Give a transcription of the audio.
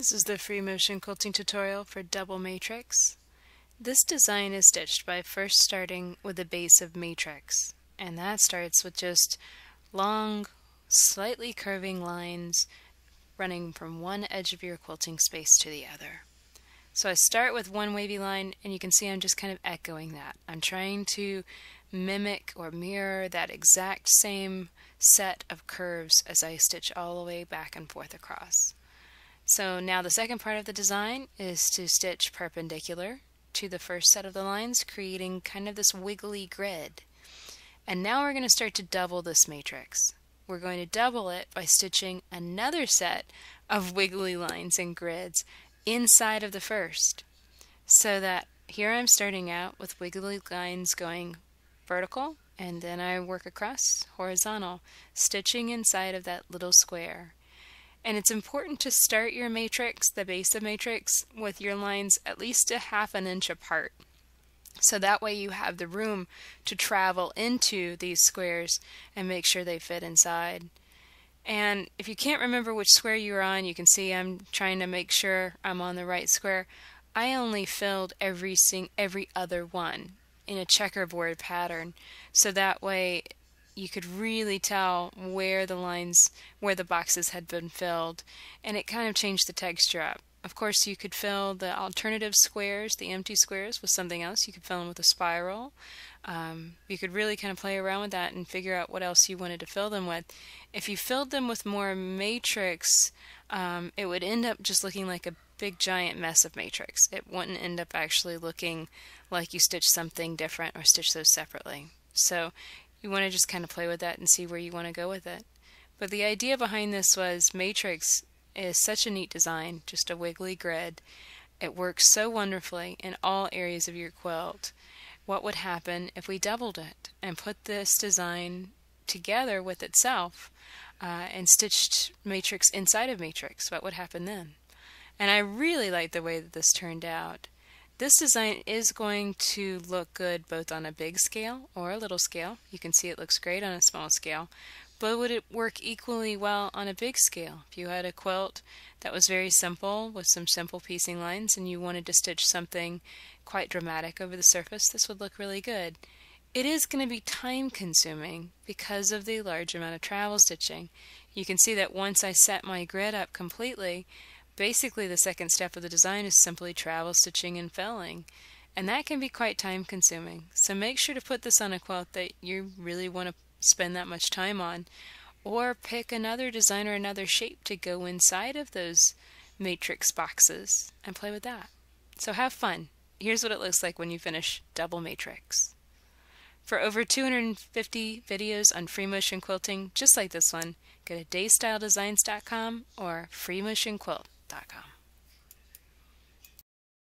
This is the free motion quilting tutorial for double matrix. This design is stitched by first starting with a base of matrix, and that starts with just long, slightly curving lines running from one edge of your quilting space to the other. So I start with one wavy line, and you can see I'm just kind of echoing that. I'm trying to mimic or mirror that exact same set of curves as I stitch all the way back and forth across. So now the second part of the design is to stitch perpendicular to the first set of the lines, creating kind of this wiggly grid. And now we're going to start to double this matrix. We're going to double it by stitching another set of wiggly lines and grids inside of the first. So that here I'm starting out with wiggly lines going vertical, and then I work across horizontal, stitching inside of that little square. And it's important to start your matrix, the base of matrix, with your lines at least a ½ inch apart. So that way you have the room to travel into these squares and make sure they fit inside. And if you can't remember which square you're on, you can see I'm trying to make sure I'm on the right square. I only filled every other one in a checkerboard pattern, so that way you could really tell where the boxes had been filled, and it kind of changed the texture up. Of course, you could fill the alternative squares, the empty squares, with something else. You could fill them with a spiral. You could really kind of play around with that and figure out what else you wanted to fill them with. If you filled them with more matrix, it would end up just looking like a big giant mess of matrix. It wouldn't end up actually looking like you stitched something different or stitched those separately. So you want to just kind of play with that and see where you want to go with it. But the idea behind this was matrix is such a neat design, just a wiggly grid. It works so wonderfully in all areas of your quilt. What would happen if we doubled it and put this design together with itself and stitched matrix inside of matrix? What would happen then? And I really like the way that this turned out. This design is going to look good both on a big scale or a little scale. You can see it looks great on a small scale, but would it work equally well on a big scale? If you had a quilt that was very simple with some simple piecing lines and you wanted to stitch something quite dramatic over the surface, this would look really good. It is going to be time consuming because of the large amount of travel stitching. You can see that once I set my grid up completely, basically the second step of the design is simply travel stitching and filling, and that can be quite time consuming. So make sure to put this on a quilt that you really want to spend that much time on, or pick another design or another shape to go inside of those matrix boxes and play with that. So have fun. Here's what it looks like when you finish double matrix. For over 250 videos on free motion quilting just like this one, go to daystyledesigns.com or freemotionquilt.com.